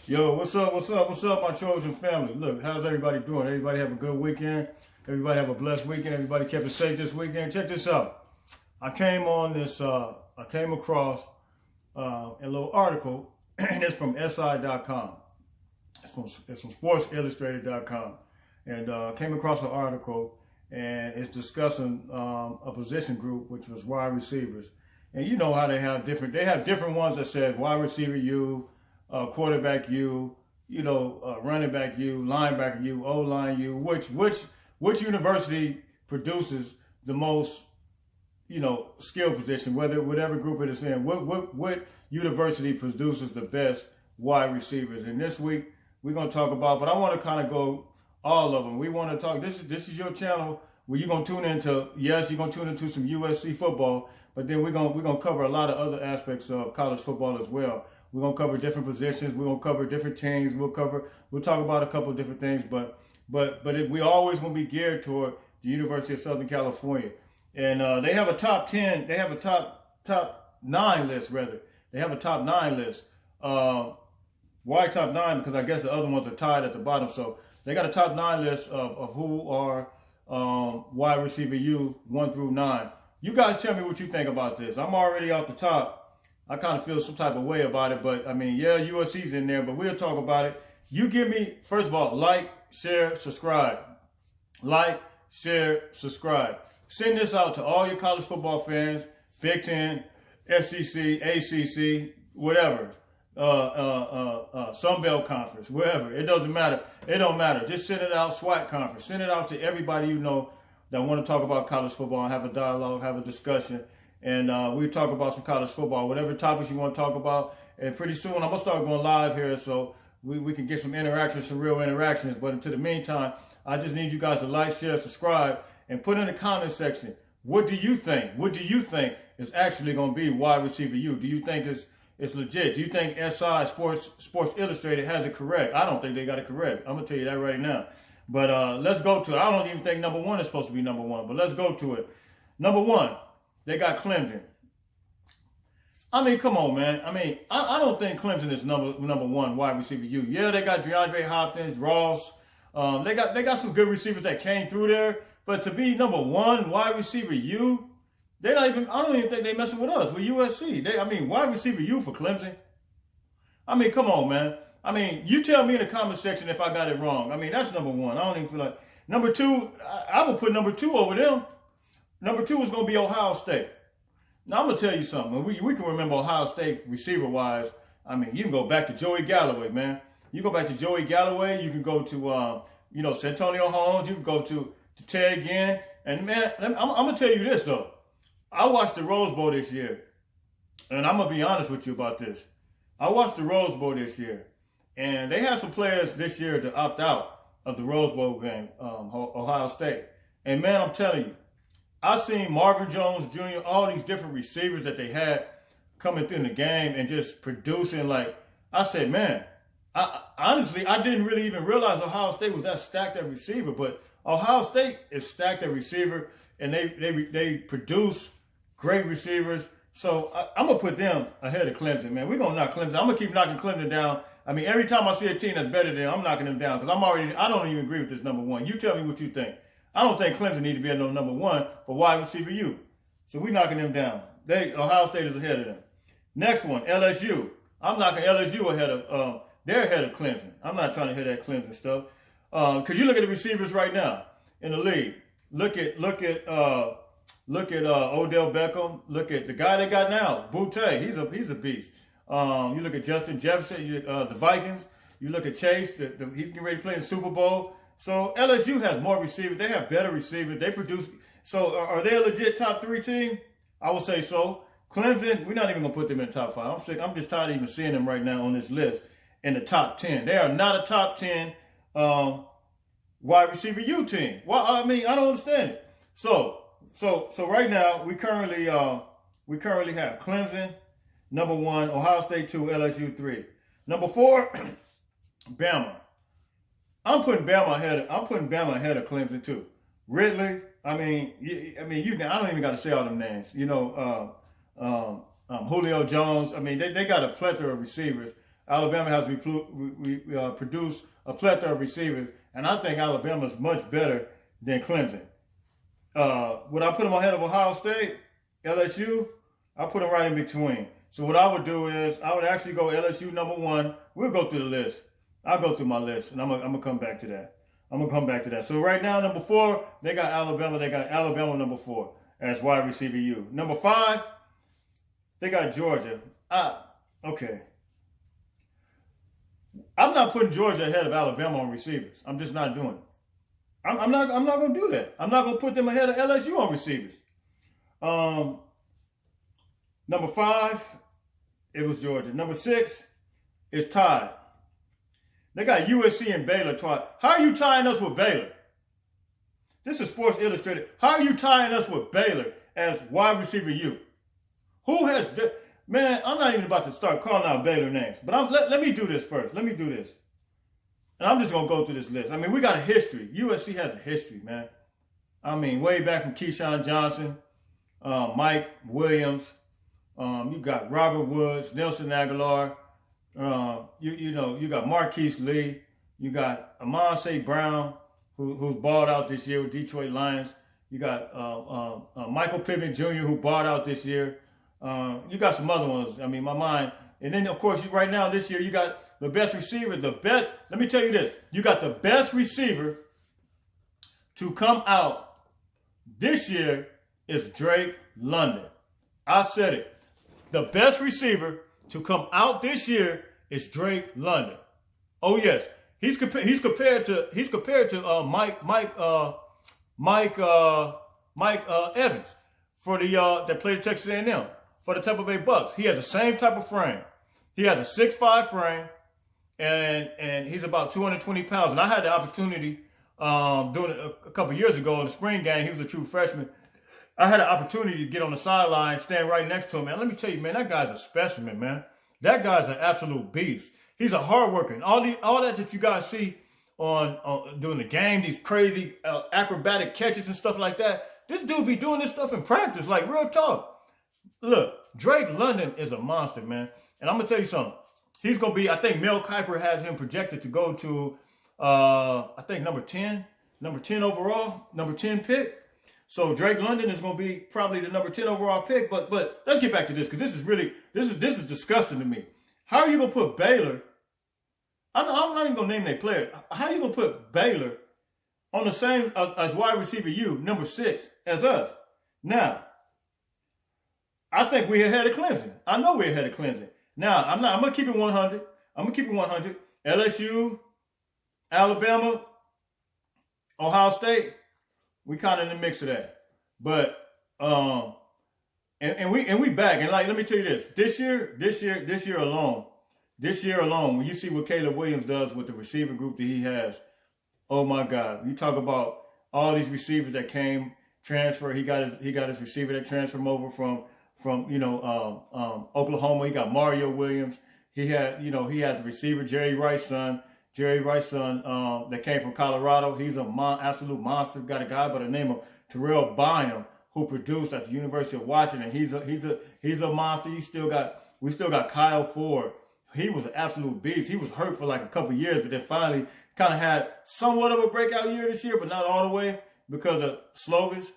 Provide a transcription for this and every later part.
Yo, what's up? What's up? What's up, my Trojan family? Look, how's everybody doing? Everybody have a good weekend. Everybody have a blessed weekend. Everybody kept it safe this weekend. Check this out. I came across a little article, and it's from SI.com. It's from SportsIllustrated.com, and came across an article, and it's discussing a position group, which was wide receivers. And you know how they have different ones that says wide receiver U, quarterback U, running back U, linebacker U, O-line U. Which university produces the most, skill position? Whatever group it is in. What university produces the best wide receivers? And this week we're gonna talk about, but I want to kind of go all of them. We want to talk. This is your channel where you're gonna tune into. Yes, you're gonna tune into some USC football, but then we're gonna cover a lot of other aspects of college football as well. We're gonna cover different positions. We're gonna cover different teams. We'll talk about a couple of different things, but we always gonna be geared toward the University of Southern California, and they have a top 10. They have a top 9 list rather. They have a top 9 list. Why top 9? Because I guess the other ones are tied at the bottom. So they got a top 9 list of who are wide receiver U 1 through 9. You guys tell me what you think about this. I'm already off the top. I kind of feel some type of way about it, but I mean, yeah, USC's in there, but we'll talk about it. You give me, first of all, like, share, subscribe. Like, share, subscribe. Send this out to all your college football fans, Big Ten, SEC, ACC, whatever, Sun Belt Conference, wherever. It doesn't matter. It don't matter. Just send it out, SWAT Conference. Send it out to everybody you know that want to talk about college football and have a dialogue, have a discussion. And we talk about some college football, whatever topics you want to talk about. And pretty soon I'm going to start going live here so we can get some interactions, some real interactions. But until the meantime, I just need you guys to like, share, subscribe, and put in the comment section, what do you think? What do you think is actually going to be wide receiver U? Do you think it's legit? Do you think SI, Sports Illustrated, has it correct? I don't think they got it correct. I'm going to tell you that right now. But let's go to it. I don't even think number 1 is supposed to be number 1, but let's go to it. Number 1. They got Clemson. I mean, come on, man. I mean, I don't think Clemson is number 1 wide receiver U. Yeah, they got DeAndre Hopkins, Ross. They got some good receivers that came through there. But to be number 1 wide receiver U, I don't even think they messing with us, with USC. Wide receiver U for Clemson. I mean, come on, man. I mean, you tell me in the comment section if I got it wrong. I mean, that's number 1. I don't even feel like. Number 2, I would put number 2 over them. Number 2 is going to be Ohio State. Now, I'm going to tell you something. We can remember Ohio State receiver-wise. I mean, you can go back to Joey Galloway, man. You go back to Joey Galloway. You can go to, Santonio Holmes. You can go to Ted Ginn. And, man, I'm going to tell you this, though. I watched the Rose Bowl this year. And I'm going to be honest with you about this. I watched the Rose Bowl this year. And they had some players this year to opt out of the Rose Bowl game, Ohio State. And, man, I'm telling you, I seen Marvin Jones Jr., all these different receivers that they had coming through in the game and just producing. Like, I said, man, honestly, I didn't really even realize Ohio State was that stacked at receiver, but Ohio State is stacked at receiver, and they produce great receivers. So I'm going to put them ahead of Clemson, man. We're going to knock Clemson. I'm going to keep knocking Clemson down. I mean, every time I see a team that's better than them, I'm knocking them down because I don't even agree with this number 1. You tell me what you think. I don't think Clemson needs to be at number 1 for wide receiver U. So we're knocking them down. Ohio State is ahead of them. Next one, LSU. I'm knocking LSU ahead of, they're ahead of Clemson. I'm not trying to hear that Clemson stuff. Because you look at the receivers right now in the league. Look at Odell Beckham. Look at the guy they got now, Butte. He's a beast. You look at Justin Jefferson, the Vikings. You look at Chase. He's getting ready to play in the Super Bowl. So LSU has more receivers. They have better receivers. They produce. So are they a legit top 3 team? I would say so. Clemson, we're not even going to put them in the top 5. I'm just tired of even seeing them right now on this list in the top 10. They are not a top 10 wide receiver U team. Well, I mean, I don't understand it. So right now we currently have Clemson number 1, Ohio State 2, LSU 3. Number 4, Bama. I'm putting Bama ahead of Clemson too. Ridley. I don't even got to say all them names. Julio Jones. I mean, they got a plethora of receivers. Alabama has produced a plethora of receivers, and I think Alabama's much better than Clemson. Would I put them ahead of Ohio State, LSU? I put them right in between. So what I would do is I would actually go LSU number 1. We'll go through the list. I'll go through my list, and I'm gonna come back to that. So right now, number 4, they got Alabama. They got Alabama number 4 as wide receiver U. Number 5, they got Georgia. Okay. I'm not putting Georgia ahead of Alabama on receivers. I'm just not doing it. I'm not going to do that. I'm not going to put them ahead of LSU on receivers. Number 5, it was Georgia. Number 6 is tied. They got USC and Baylor tied. How are you tying us with Baylor? This is Sports Illustrated. How are you tying us with Baylor as wide receiver U? Who has... Man, I'm not even about to start calling out Baylor names. But let me do this first. Let me do this. And I'm just going to go through this list. I mean, we got a history. USC has a history, man. I mean, way back from Keyshawn Johnson, Mike Williams. You got Robert Woods, Nelson Aguilar. You got Marquise Lee. You got Amon St. Brown, who's balled out this year with Detroit Lions. You got Michael Pittman Jr., who balled out this year. You got some other ones. I mean, my mind. And then, of course, right now, this year, you got the best receiver. Let me tell you this. You got the best receiver to come out this year is Drake London. I said it. The best receiver to come out this year is Drake London. Oh, yes. He's compared to Mike Evans for that played at Texas A&M. For the Tampa Bay Bucks. He has the same type of frame. He has a 6'5" frame, and he's about 220 pounds. And I had the opportunity doing it a couple years ago in the spring game. He was a true freshman. I had the opportunity to get on the sideline, stand right next to him. Man, let me tell you, man, that guy's a specimen, man. That guy's an absolute beast. He's a hard worker. And all that you guys see on during the game, these crazy acrobatic catches and stuff like that, this dude be doing this stuff in practice, like real talk. Look, Drake London is a monster, man. And I'm going to tell you something. He's going to be, I think Mel Kiper has him projected to go to, I think number 10 overall, number 10 pick. So Drake London is going to be probably the number 10 overall pick. But let's get back to this, because this is disgusting to me. How are you going to put Baylor? I'm not even going to name their players. How are you going to put Baylor on the same as wide receiver U, number 6, as us? Now, I think we're ahead of Clemson. I know we're ahead of Clemson. Now, I'm going to keep it 100. LSU, Alabama, Ohio State, we kind of in the mix of that. But, and we back. And like, let me tell you this. This year alone, when you see what Caleb Williams does with the receiver group that he has, oh my God. You talk about all these receivers that came, transfer. He got his receiver that transferred him over from Oklahoma. He got Mario Williams. He had the receiver Jerry Rice's son that came from Colorado. He's an absolute monster. Got a guy by the name of Terrell Bynum who produced at the University of Washington. He's a monster. We still got Kyle Ford. He was an absolute beast. He was hurt for like a couple years, but then finally kind of had somewhat of a breakout year this year, but not all the way because of Slovis.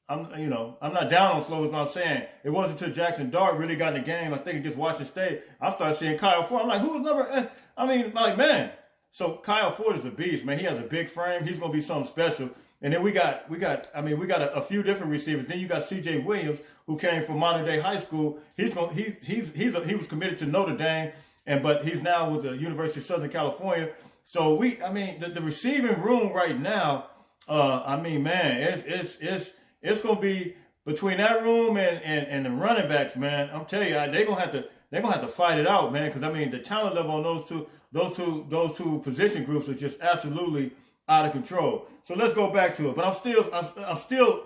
I'm not down on Slovis, but I'm saying it wasn't until Jackson Dart really got in the game, I think against Washington State, I started seeing Kyle Ford. I'm like, who's number? Man. So Kyle Ford is a beast, man. He has a big frame. He's gonna be something special. And then we got a few different receivers. Then you got C.J. Williams, who came from Modern Day High School. He was committed to Notre Dame, but he's now with the University of Southern California. So the receiving room right now, it's gonna be between that room and the running backs, man. I'm telling you, they're gonna have to fight it out, man. Because the talent level on those two position groups are just absolutely out of control. So let's go back to it. But I'm still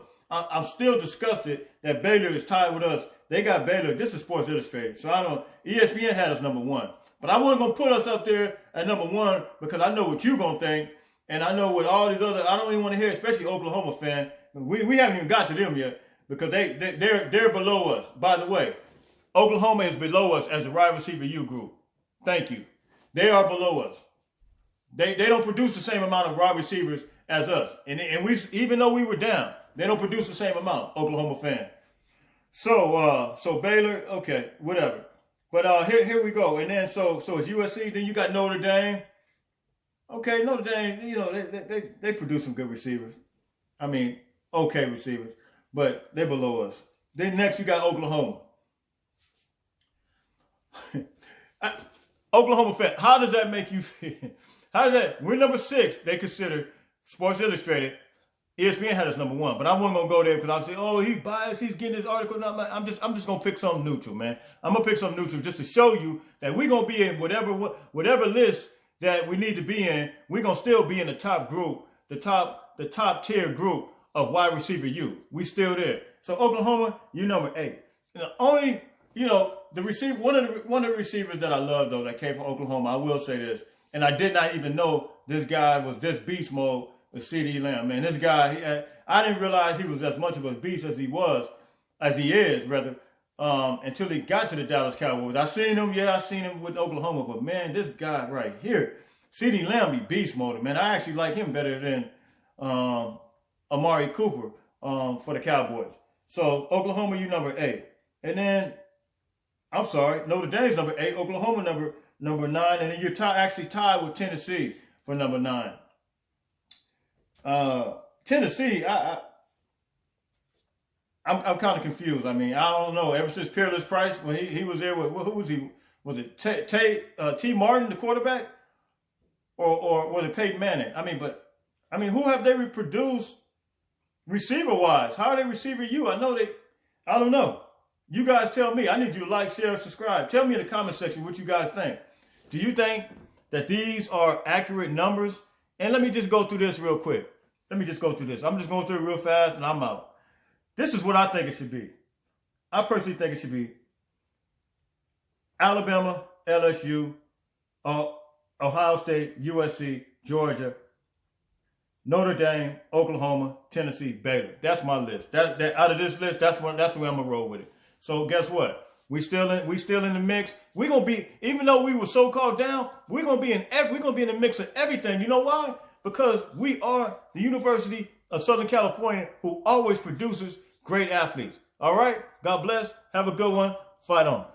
disgusted that Baylor is tied with us. They got Baylor. This is Sports Illustrated. So ESPN had us number 1. But I wasn't gonna put us up there at number 1 because I know what you're gonna think, and I know what all these other. I don't even want to hear, especially Oklahoma fan. We haven't even got to them yet because they're below us. By the way, Oklahoma is below us as a wide receiver U group. Thank you. They are below us. They don't produce the same amount of wide receivers as us. And we, even though we were down, they don't produce the same amount, Oklahoma fan. So Baylor, okay, whatever. But here we go. And then so it's USC, then you got Notre Dame. Okay, Notre Dame, you know, they produce some good receivers. I mean, okay receivers, but they're below us. Then next you got Oklahoma. Oklahoma fan, how does that make you feel? How does that? We're number 6. They consider Sports Illustrated. ESPN had us number 1, but I wasn't gonna go there because I'll say, oh, he biased. He's getting his article. I'm just gonna pick something neutral, man. I'm gonna pick something neutral just to show you that we're gonna be in whatever list that we need to be in. We're gonna still be in the top group, the top tier group of wide receiver U. We still there. So Oklahoma, you number 8. And the only, you know, the receiver, one of the receivers that I love though that came from Oklahoma, I will say this, and I did not even know this guy was this beast mode with CeeDee Lamb. Man, this guy, I didn't realize he was as much of a beast as he is, until he got to the Dallas Cowboys. I seen him with Oklahoma, but man, this guy right here, CeeDee Lamb, be beast mode, man. I actually like him better than Amari Cooper for the Cowboys. So Oklahoma, you number 8, and then I'm sorry, Notre Dame's number 8, Oklahoma number 9, and then you're actually tied with Tennessee for number 9. Tennessee, I'm kind of confused. I mean, I don't know. Ever since Peerless Price, when he was there with, who was he? Was it T. Martin, the quarterback, or was it Peyton Manning? I mean, who have they reproduced receiver wise? How are they receiver you? I don't know. You guys tell me. I need you to like, share, and subscribe. Tell me in the comment section what you guys think. Do you think that these are accurate numbers? And let me just go through this real quick. I'm just going through it real fast and I'm out. This is what I think it should be. I personally think it should be Alabama, LSU, Ohio State, USC, Georgia, Notre Dame, Oklahoma, Tennessee, Baylor. That's my list. That out of this list, that's the way I'm gonna roll with it. So guess what? We still in the mix. We're gonna be, even though we were so-called down, we're gonna be in the mix of everything. You know why? Because we are the University of Southern California, who always produces great athletes. All right? God bless. Have a good one. Fight on.